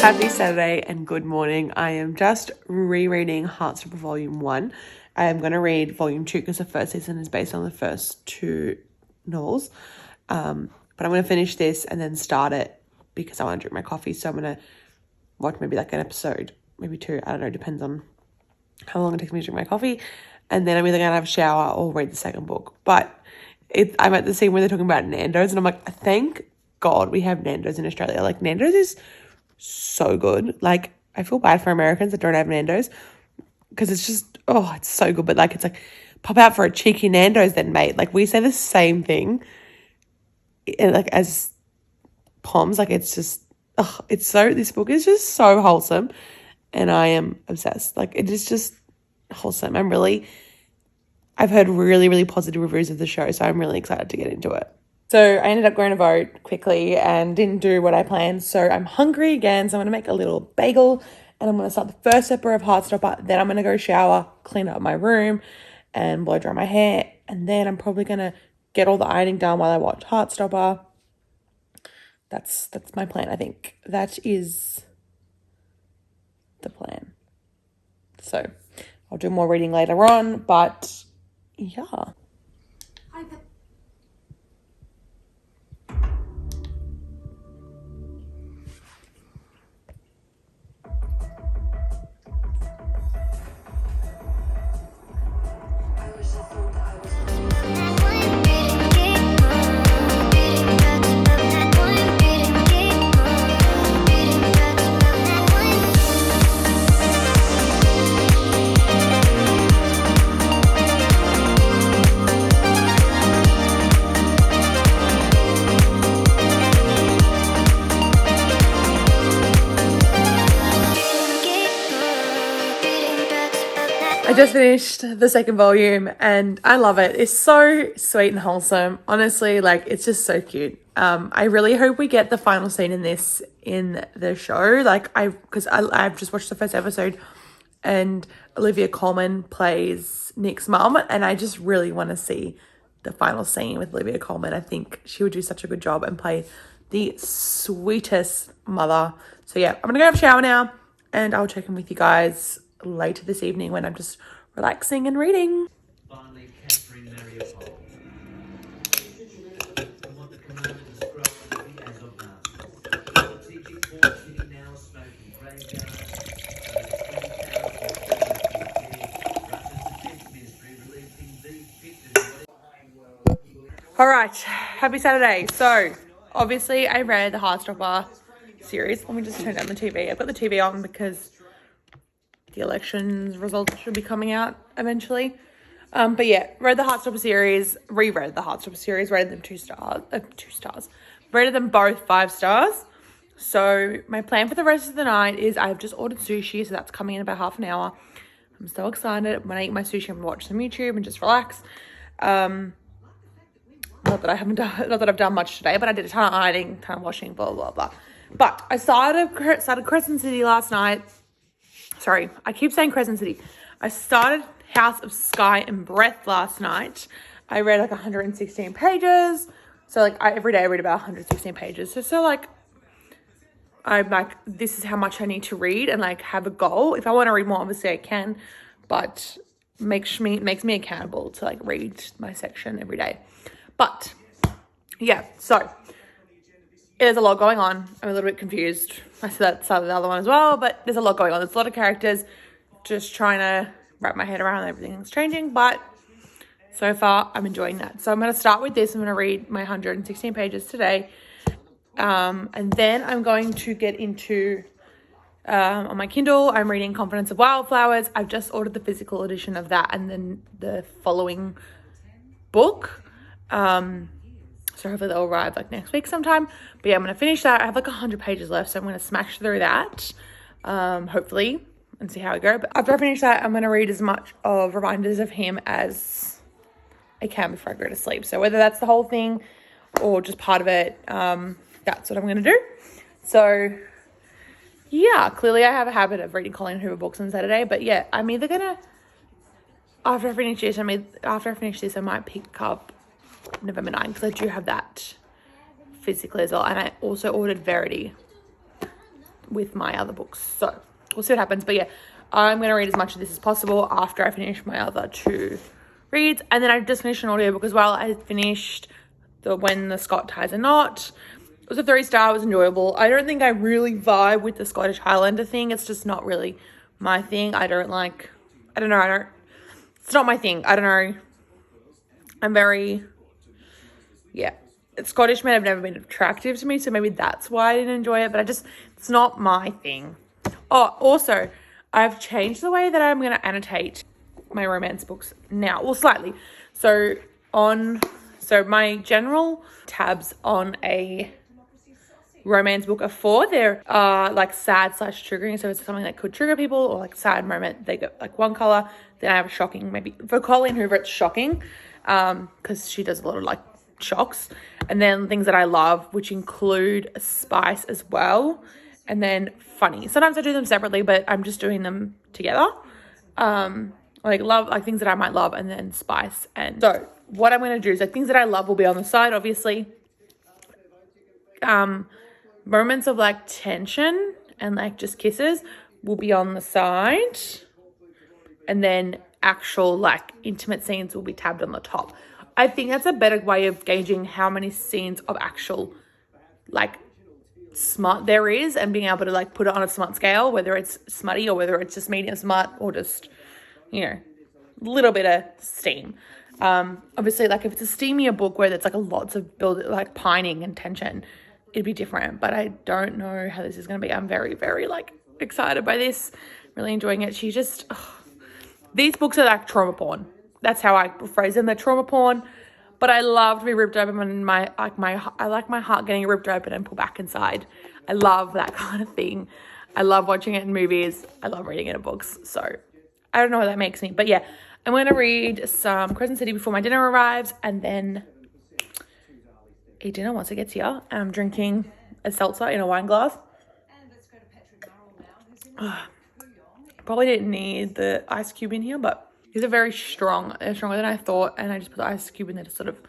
Happy Saturday and good morning. I am just rereading Heartstopper Volume 1. I am going to read Volume 2 because the first season is based on the first two novels. But I'm going to finish this and then start it because I want to drink my coffee. So I'm going to watch maybe like an episode, maybe two. I don't know, depends on how long it takes me to drink my coffee. And then I'm either going to have a shower or read the second book. But I'm at the scene where they're talking about Nando's and I'm like, thank God we have Nando's in Australia. Like Nando's is so good. Like I feel bad for Americans that don't have Nando's because it's just it's so good, but like it's like pop out for a cheeky Nando's then, mate. Like we say the same thing like as Poms. Like it's just this book is just so wholesome and I am obsessed. Like it is just wholesome. I've heard really, really positive reviews of the show, so I'm really excited to get into it. So I ended up going to vote quickly and didn't do what I planned. So I'm hungry again. So I'm going to make a little bagel and I'm going to start the first step of Heartstopper. Then I'm going to go shower, clean up my room and blow dry my hair. And then I'm probably going to get all the ironing done while I watch Heartstopper. That's my plan. I think that is the plan. So I'll do more reading later on, but yeah. I just finished the second volume and I love it. It's so sweet and wholesome. Honestly, like it's just so cute. I really hope we get the final scene in the show. Like because I've just watched the first episode and Olivia Colman plays Nick's mum and I just really want to see the final scene with Olivia Colman. I think she would do such a good job and play the sweetest mother. So yeah, I'm going to go have a shower now and I'll check in with you guys later this evening when I'm just relaxing and reading. Finally, Catherine Mariupol. From what the commander described as of now. Strategic port city now smoking graveyard. All right, happy Saturday. So obviously I read the Heartstopper series. Let me just turn down the TV. I've got the TV on because the elections results should be coming out eventually. But yeah, read the Heartstopper series, reread the Heartstopper series, rated them 2 stars. Rated them both 5 stars. So my plan for the rest of the night is I've just ordered sushi, so that's coming in about half an hour. I'm so excited. When I eat my sushi, I'm gonna watch some YouTube and just relax. Not that I've done much today, but I did a ton of ironing, ton of washing, blah, blah, blah. But I started Crescent City last night. Sorry, I keep saying Crescent City. I started House of Sky and Breath last night. I read like 116 pages. So like every day I read about 116 pages. So like I'm like, this is how much I need to read and like have a goal. If I want to read more, obviously I can, but makes me accountable to like read my section every day. But yeah, so there's a lot going on. I'm a little bit confused. I said that side of the other one as well, but there's a lot going on. There's a lot of characters. Just trying to wrap my head around everything's changing, but so far I'm enjoying that. So I'm going to start with this. I'm going to read my 116 pages today. And then I'm going to get into, on my Kindle, I'm reading Confluence of Wildflowers. I've just ordered the physical edition of that and then the following book. So hopefully they'll arrive like next week sometime. But yeah, I'm going to finish that. I have like 100 pages left, so I'm going to smash through that, hopefully, and see how I go. But after I finish that, I'm going to read as much of Reminders of Him as I can before I go to sleep. So whether that's the whole thing or just part of it, that's what I'm going to do. So yeah, clearly I have a habit of reading Colleen Hoover books on Saturday. But yeah, I'm either going to, after I finish this, I might pick up November 9 because I do have that physically as well. And I also ordered Verity with my other books. So we'll see what happens. But yeah, I'm going to read as much of this as possible after I finish my other 2 reads. And then I just finished an audiobook as well. I finished the When the Scot Ties a Knot. It was a 3-star. It was enjoyable. I don't think I really vibe with the Scottish Highlander thing. It's just not really my thing. It's not my thing. I don't know. I'm very, yeah. Scottish men have never been attractive to me, so maybe that's why I didn't enjoy it. But it's not my thing. Oh, also, I've changed the way that I'm going to annotate my romance books now. Well, slightly. So my general tabs on a romance book are 4. They're like sad / triggering. So it's something that could trigger people, or like sad moment. They get like 1 color. Then I have a shocking, maybe for Colleen Hoover, it's shocking. Because she does a lot of like shocks. And then things that I love, which include spice as well. And then funny. Sometimes I do them separately, but I'm just doing them together. Like love, like things that I might love, and then spice. And so what I'm going to do is like things that I love will be on the side, obviously. Moments of like tension and like just kisses will be on the side. And then actual like intimate scenes will be tabbed on the top. I think that's a better way of gauging how many scenes of actual like smut there is, and being able to like put it on a smut scale, whether it's smutty or whether it's just medium smut or just, you know, a little bit of steam. Obviously, like if it's a steamier book where there's like lots of like pining and tension, it'd be different. But I don't know how this is going to be. I'm very, very like excited by this. Really enjoying it. These books are like trauma porn. That's how I phrase them. They're trauma porn. But I love to be ripped open and I like my heart getting ripped open and pulled back inside. I love that kind of thing. I love watching it in movies. I love reading it in books. So I don't know what that makes me. But yeah, I'm going to read some Crescent City before my dinner arrives, and then eat dinner once it gets here. And I'm drinking a seltzer in a wine glass. Probably didn't need the ice cube in here, but these are very strong. They're stronger than I thought, and I just put the ice cube in there to sort of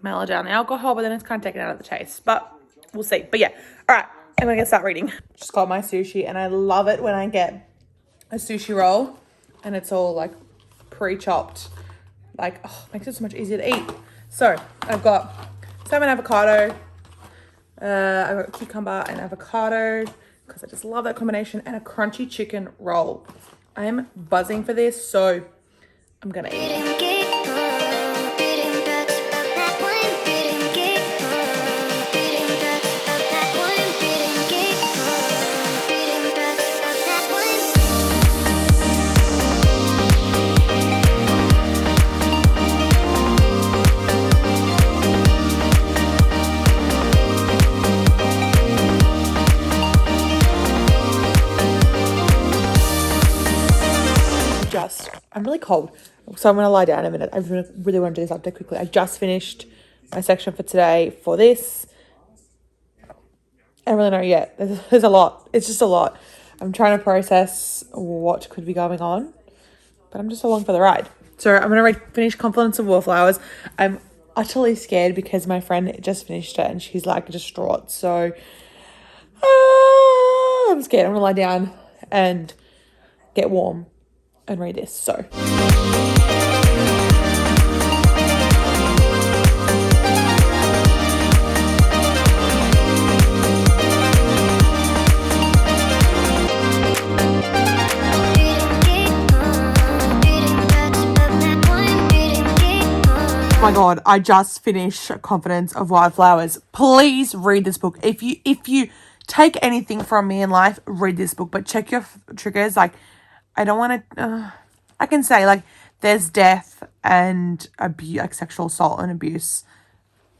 mellow down the alcohol, but then it's kind of taken out of the taste. But we'll see. But yeah, all right, I'm going to start reading. Just got my sushi, and I love it when I get a sushi roll, and it's all like pre-chopped. Like, makes it so much easier to eat. So I've got salmon avocado. I've got cucumber and avocado, because I just love that combination, and a crunchy chicken roll. I'm buzzing for this, so I'm gonna eat. I'm really cold, so I'm going to lie down in a minute. I really want to do this update quickly. I just finished my section for today for this. I don't really know yet. There's a lot. It's just a lot. I'm trying to process what could be going on, but I'm just along for the ride. So I'm going to finish Confluence of Wallflowers. I'm utterly scared because my friend just finished it and she's like distraught. So I'm scared. I'm going to lie down and get warm and read this. So oh my god, I just finished Confluence of Wildflowers. Please read this book. If you take anything from me in life, read this book, but check your triggers. Like, I don't want to, I can say, like, there's death and abuse, like sexual assault and abuse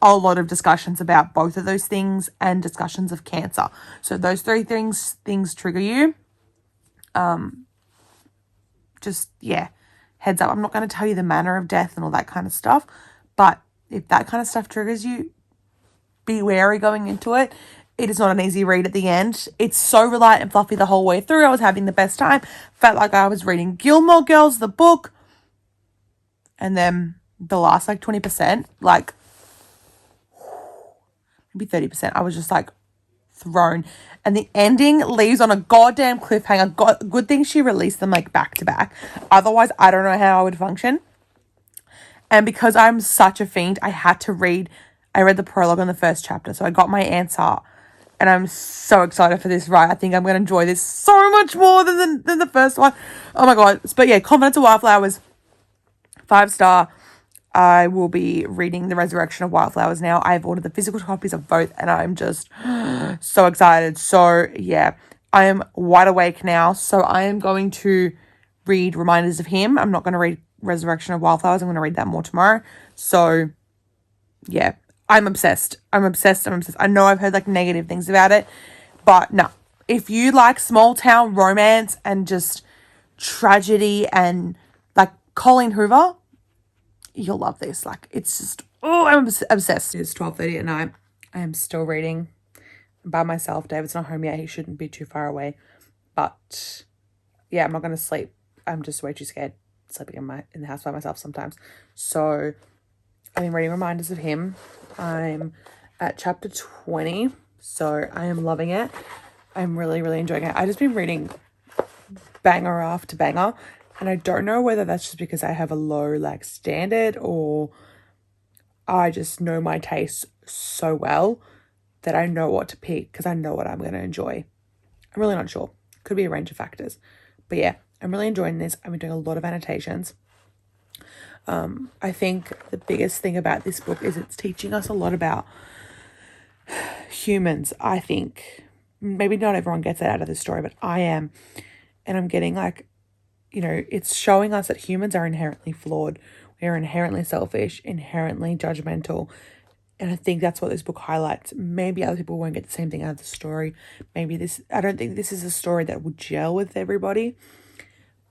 a lot of discussions about both of those things and discussions of cancer. So those three things trigger you. Just, yeah, heads up. I'm not going to tell you the manner of death and all that kind of stuff, but if that kind of stuff triggers you, be wary going into it. It is not an easy read at the end. It's so light and fluffy the whole way through. I was having the best time. Felt like I was reading Gilmore Girls, the book. And then the last, like, 20%, like, maybe 30%, I was just, like, thrown. And the ending leaves on a goddamn cliffhanger. Good thing she released them, like, back to back. Otherwise, I don't know how I would function. And because I'm such a fiend, I read the prologue on the first chapter. So I got my answer. And I'm so excited for this ride. I think I'm going to enjoy this so much more than the first one. Oh, my God. But, yeah, Confluence of Wildflowers, 5-star. I will be reading The Resurrection of Wildflowers now. I've ordered the physical copies of both, and I'm just so excited. So, yeah, I am wide awake now. So I am going to read Reminders of Him. I'm not going to read Resurrection of Wildflowers. I'm going to read that more tomorrow. So, yeah, I'm obsessed. I'm obsessed. I know I've heard, like, negative things about it, but no. If you like small town romance and just tragedy and, like, Colleen Hoover, you'll love this. Like, it's just, oh, I'm obsessed. It's 12:30 at night. I am still reading by myself. David's not home yet. He shouldn't be too far away. But yeah, I'm not going to sleep. I'm just way too scared sleeping in the house by myself sometimes. So I've been reading Reminders of Him. I'm at chapter 20. So I am loving it. I'm really, really enjoying it. I've just been reading banger after banger. And I don't know whether that's just because I have a low, like, standard, or I just know my taste so well that I know what to pick because I know what I'm going to enjoy. I'm really not sure. Could be a range of factors. But yeah, I'm really enjoying this. I've been doing a lot of annotations. I think the biggest thing about this book is it's teaching us a lot about humans, I think. Maybe not everyone gets that out of this story, but I am. And I'm getting, like, you know, it's showing us that humans are inherently flawed. We are inherently selfish, inherently judgmental. And I think that's what this book highlights. Maybe other people won't get the same thing out of the story. I don't think this is a story that would gel with everybody.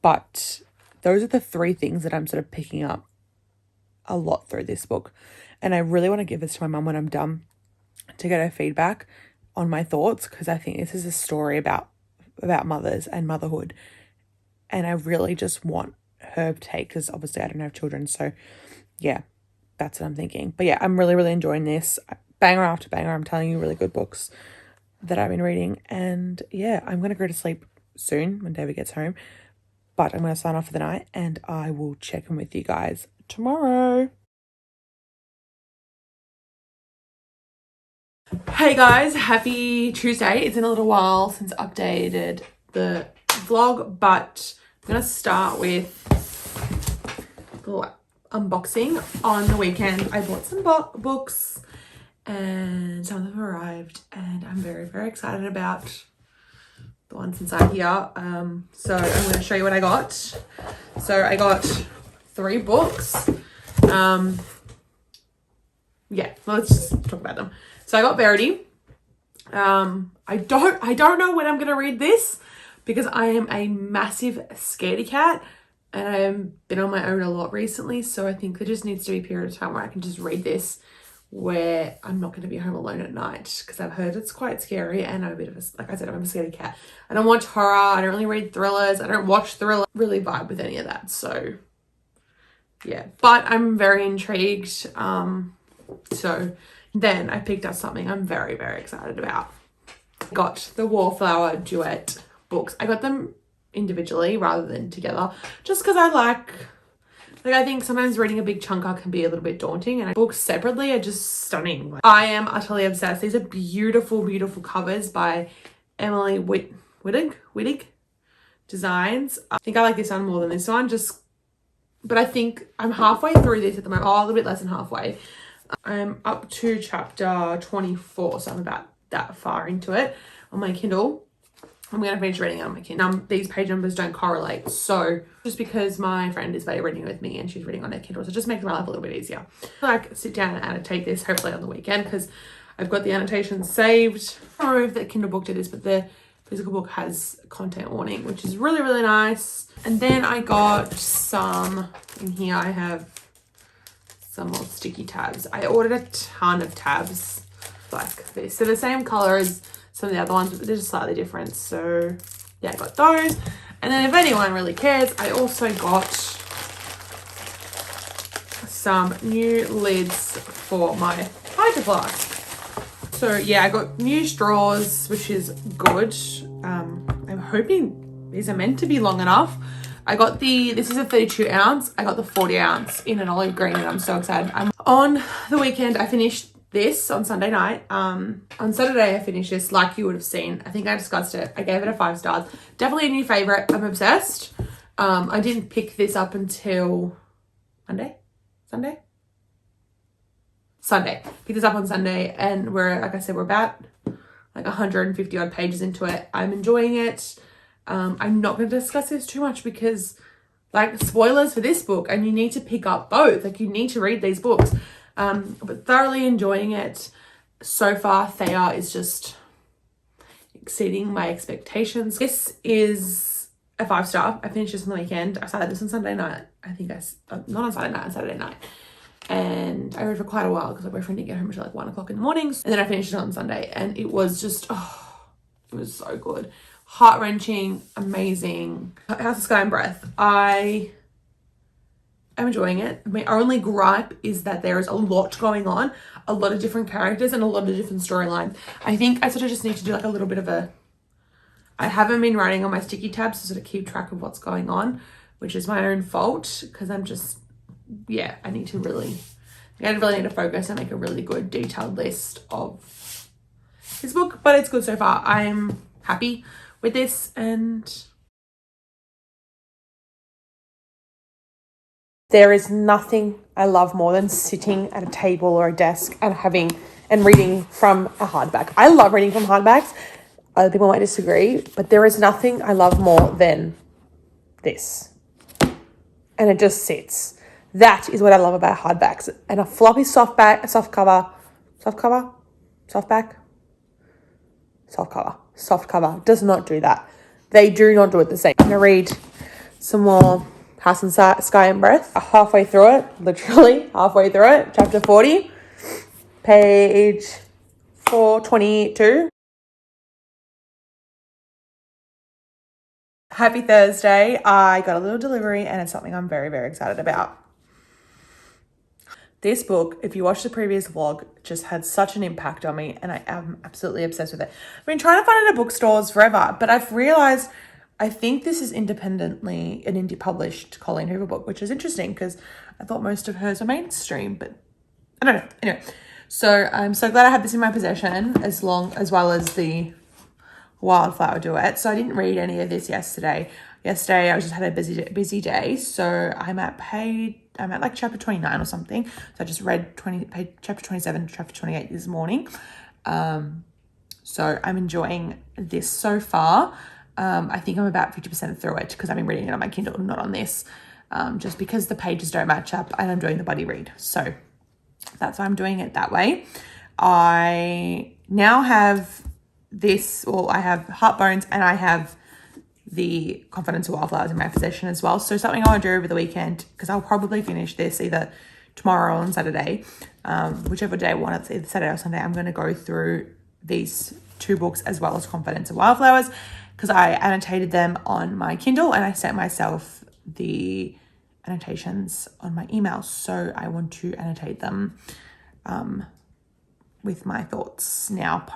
But those are the three things that I'm sort of picking up a lot through this book. And I really want to give this to my mum when I'm done to get her feedback on my thoughts, because I think this is a story about mothers and motherhood. And I really just want her take, because obviously I don't have children. So, yeah, that's what I'm thinking. But, yeah, I'm really, really enjoying this. Banger after banger, I'm telling you, really good books that I've been reading. And, yeah, I'm going to go to sleep soon when David gets home. But I'm going to sign off for the night, and I will check in with you guys tomorrow. Hey, guys. Happy Tuesday. It's been a little while since I updated the vlog, but I'm going to start with a little unboxing. On the weekend, I bought some books, and some of them arrived, and I'm very, very excited about the ones inside here. So I'm going to show you what I got. So I got 3 books. Yeah, let's just talk about them. So I got Verity. I don't know when I'm going to read this, because I am a massive scaredy cat, and I have been on my own a lot recently. So I think there just needs to be a period of time where I can just read this, where I'm not going to be home alone at night, because I've heard it's quite scary, and I'm a bit of a, like I said, I'm a scaredy cat. I don't watch horror. I don't really read thrillers. I don't watch thriller. Really vibe with any of that. So yeah, but I'm very intrigued. So then I picked up something I'm very, very excited about. I got the Wallflower Duet books. I got them individually rather than together, just because I think sometimes reading a big chunker can be a little bit daunting, and books separately are just stunning. I am utterly obsessed. These are beautiful, beautiful covers by Emily Wittig Designs. I think I like this one more than this one, but I think I'm halfway through this at the moment. Oh, a little bit less than halfway. I'm up to chapter 24, so I'm about that far into it on my Kindle. I'm going to finish reading it on my Kindle. These page numbers don't correlate. So just because my friend is reading with me and she's reading on her Kindle, so it just makes my life a little bit easier. Like sit down and annotate this hopefully on the weekend because I've got the annotations saved. I don't know if the Kindle book did this, but the physical book has content warning, which is really, really nice. And then I got some, in here I have some more sticky tabs. I ordered a ton of tabs like this. So the same color as some of the other ones, but they're just slightly different. So yeah, I got those. And then if anyone really cares, I also got some new lids for my hydro flask. So yeah, I got new straws, which is good. I'm hoping these are meant to be long enough. I got this is a 32 ounce. I got the 40 ounce in an olive green and I'm so excited. On the weekend, I finished this on Sunday night. On Saturday, I finished this like you would have seen. I think I discussed it. I gave it a 5 stars. Definitely a new favorite. I'm obsessed. I didn't pick this up until Sunday. Picked this up on Sunday and like I said, we're about like 150 odd pages into it. I'm enjoying it. I'm not going to discuss this too much because like spoilers for this book and you need to pick up both. Like you need to read these books. But thoroughly enjoying it. So far, Thea is just exceeding my expectations. This is a 5 star. I finished this on the weekend. I started this on Sunday night. I think not on Sunday night, on Saturday night. And I read for quite a while because my boyfriend didn't get home until like 1 o'clock in the mornings. And then I finished it on Sunday and it was just, it was so good. Heart-wrenching, amazing. House of Sky and Breath. I'm enjoying it. My only gripe is that there is a lot going on, a lot of different characters and a lot of different storylines. I think I sort of just need to do like a little bit of I haven't been writing on my sticky tabs to sort of keep track of what's going on, which is my own fault because I'm just, yeah, I really need to focus and make a really good detailed list of this book, but it's good so far. I'm happy with this and there is nothing I love more than sitting at a table or a desk and reading from a hardback. I love reading from hardbacks. Other people might disagree, but there is nothing I love more than this. And it just sits. That is what I love about hardbacks. And a floppy softback does not do that. They do not do it the same. I'm going to read some more House and Sky and Breath. Halfway through it, literally halfway through it, chapter 40, page 422. Happy Thursday. I got a little delivery and it's something I'm very, very excited about. This book, if you watch the previous vlog, just had such an impact on me and I am absolutely obsessed with it. I've been trying to find it at bookstores forever, but I've realized I think this is independently an indie published Colleen Hoover book, which is interesting because I thought most of hers were mainstream, but I don't know. Anyway, so I'm so glad I have this in my possession as well as the Wildflower Duet. So I didn't read any of this yesterday. Yesterday I just had a busy day, so I'm at like chapter 29 or something. So I just read chapter 27 to chapter 28 this morning. So I'm enjoying this so far. I think I'm about 50% through it because I've been reading it on my Kindle, not on this, just because the pages don't match up and I'm doing the buddy read. So that's why I'm doing it that way. I now have this, well, I have Heartbones and I have the Confluence of Wallflowers in my possession as well. So something I want to do over the weekend, because I'll probably finish this either tomorrow or on Saturday, whichever day I want, it's either Saturday or Sunday. I'm going to go through these 2 books as well as Confluence of Wildflowers because I annotated them on my Kindle and I sent myself the annotations on my email. So I want to annotate them with my thoughts now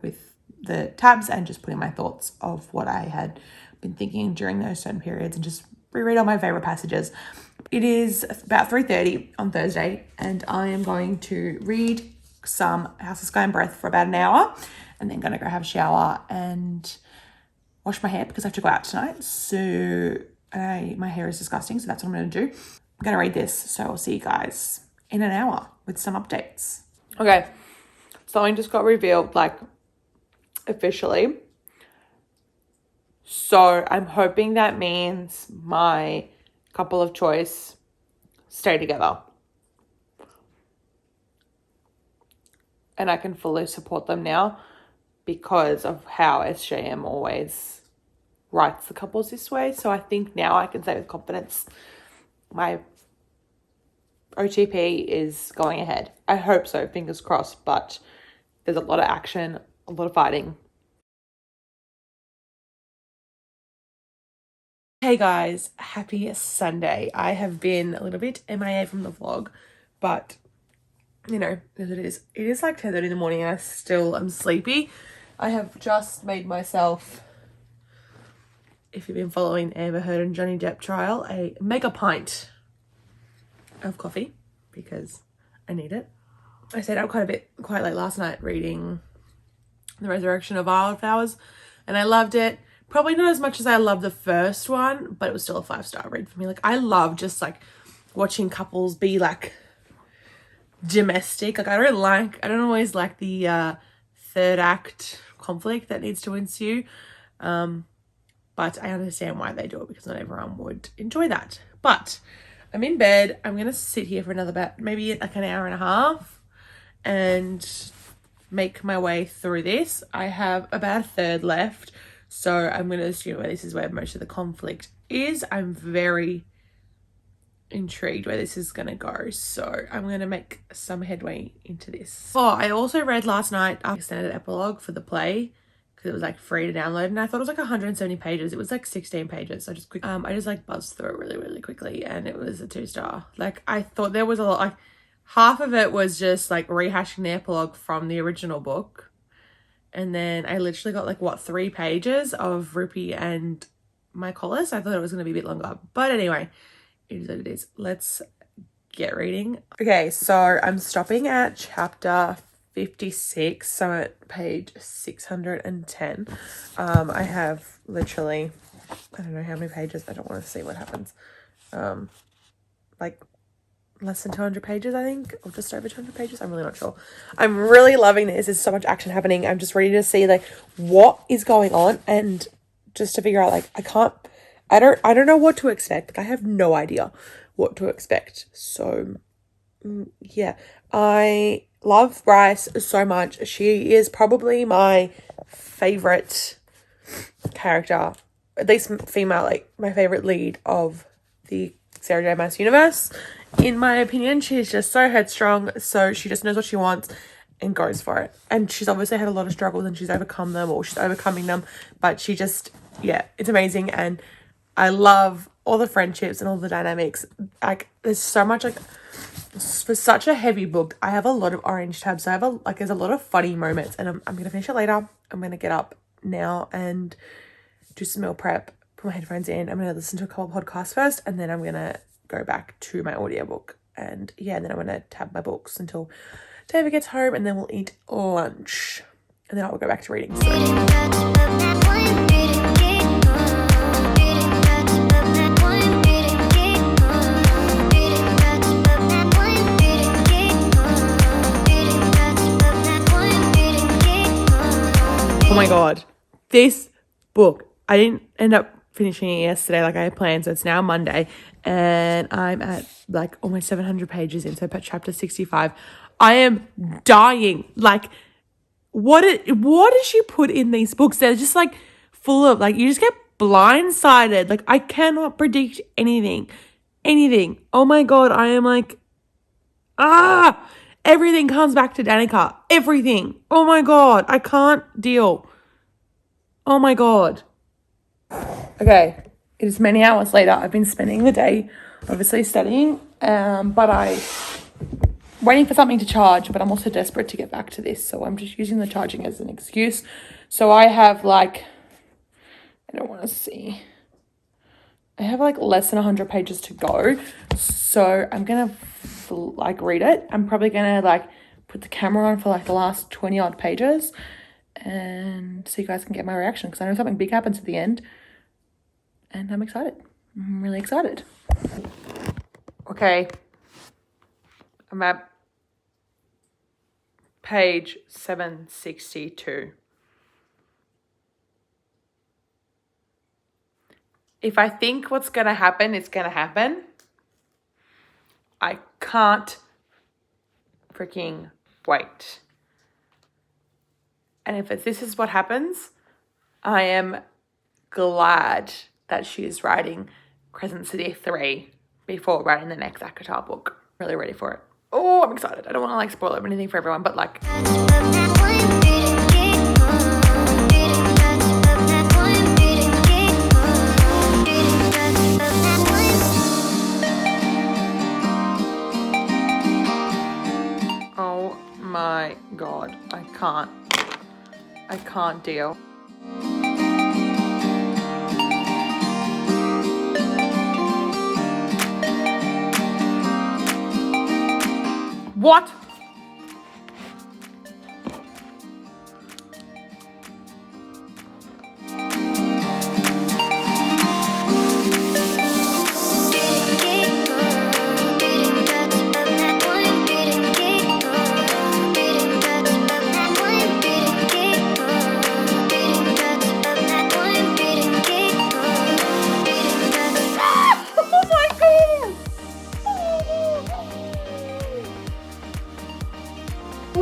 with the tabs and just putting my thoughts of what I had been thinking during those certain periods and just reread all my favorite passages. It is about 3:30 on Thursday and I am going to read some House of Sky and Breath for about an hour and then going to go have a shower and wash my hair because I have to go out tonight. So my hair is disgusting, so that's what I'm going to do. I'm going to read this, so I'll see you guys in an hour with some updates. Okay, something just got revealed, like officially. So I'm hoping that means my couple of choice stay together. And I can fully support them now because of how SJM always writes the couples this way. So I think now I can say with confidence my OTP is going ahead. I hope so, fingers crossed, but there's a lot of action, a lot of fighting. Hey guys, happy Sunday. I have been a little bit MIA from the vlog, but you know, as it is. It is like 10:30 in the morning and I still am sleepy. I have just made myself, if you've been following Amber Heard and Johnny Depp trial, a mega pint of coffee because I need it. I stayed up quite late last night reading The Resurrection of Wildflowers and I loved it. Probably not as much as I loved the first one, but it was still a 5-star read for me. Like I love just like watching couples be like domestic. Like I don't always like the third act conflict that needs to ensue. But I understand why they do it because not everyone would enjoy that. But I'm in bed. I'm going to sit here for maybe like an hour and a half and make my way through this. I have about a third left. So I'm going to assume this is where most of the conflict is. I'm very intrigued where this is going to go. So I'm going to make some headway into this. Oh, I also read last night a standard epilogue for the play because it was like free to download and I thought it was like 170 pages. It was like 16 pages. So I just like buzzed through it really quickly and it was a 2-star. Like I thought there was a lot, like half of it was just like rehashing the epilogue from the original book. And then I literally got like 3 pages of Rupi and Micalea. So I thought it was going to be a bit longer. But anyway, it is what it is. Let's get reading. Okay, so I'm stopping at chapter 56. So I'm at page 610. I have literally, I don't know how many pages. I don't want to see what happens. Like less than 200 pages, I think, or just over 200 pages. I'm really not sure. I'm really loving this. There's so much action happening. I'm just ready to see like what is going on and just to figure out like I don't know what to expect. Like I have no idea what to expect. So yeah, I love Bryce so much. She is probably my favorite character, at least female, like my favorite lead of the Sarah J. Maas universe. In my opinion, she's just so headstrong. So she just knows what she wants and goes for it. And she's obviously had a lot of struggles and she's overcome them or she's overcoming them. But she just, yeah, it's amazing. And I love all the friendships and all the dynamics. Like there's so much like for such a heavy book. I have a lot of orange tabs. So I have there's a lot of funny moments and I'm going to finish it later. I'm going to get up now and do some meal prep, put my headphones in. I'm going to listen to a couple of podcasts first and then I'm going to go back to my audiobook. And yeah, then I'm going to tab my books until David gets home and then we'll eat lunch. And then I'll go back to reading. Oh my God, this book, I didn't end up finishing it yesterday like I had planned. So it's now Monday and I'm at like almost 700 pages in. So chapter 65. I am dying. Like what does she put in these books? They're just like full of like, you just get blindsided. Like I cannot predict anything. Oh my God, I am like, everything comes back to Danica. Everything. Oh my God, I can't deal. Oh my God. Okay, it is many hours later. I've been spending the day obviously studying, but I'm waiting for something to charge, but I'm also desperate to get back to this. So I'm just using the charging as an excuse. So I have like, I don't want to see. I have like less than 100 pages to go. So I'm going to like read it. I'm probably going to like put the camera on for like the last 20 odd pages and so you guys can get my reaction because I know something big happens at the end and I'm excited. I'm really excited. Okay. I'm at page 762. If I think what's going to happen, it's going to happen. I can't freaking wait. And if this is what happens, I am glad that she is writing Crescent City 3 before writing the next ACOTAR book. Really ready for it. Oh, I'm excited. I don't want to like spoil anything for everyone, but like... Oh my God, I can't deal. What?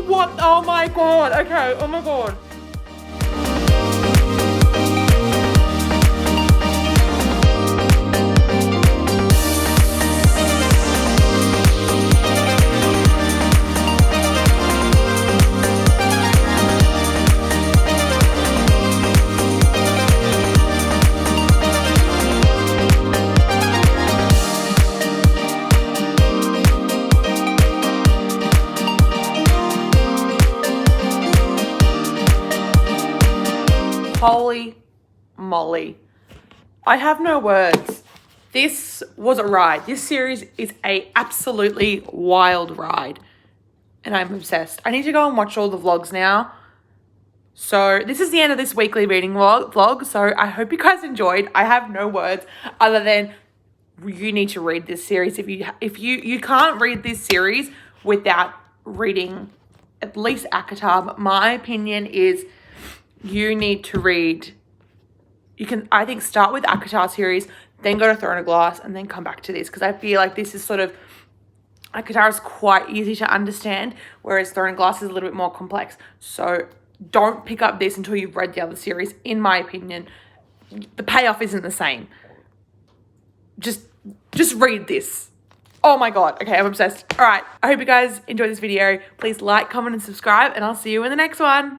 What? Oh my God. Okay. Oh my God. Holy moly. I have no words. This was a ride. This series is a absolutely wild ride. And I'm obsessed. I need to go and watch all the vlogs now. So this is the end of this weekly reading vlog. So I hope you guys enjoyed. I have no words other than you need to read this series. If you can't read this series without reading at least ACOTAR. But my opinion is you need to read. You can, I think, start with ACOTAR series, then go to Throne of Glass, and then come back to this, because I feel like this is sort of, ACOTAR is quite easy to understand, whereas Throne of Glass is a little bit more complex. So don't pick up this until you've read the other series. In my opinion, the payoff isn't the same. Just read this. Oh my God. Okay, I'm obsessed. All right. I hope you guys enjoyed this video. Please like, comment, and subscribe, and I'll see you in the next one.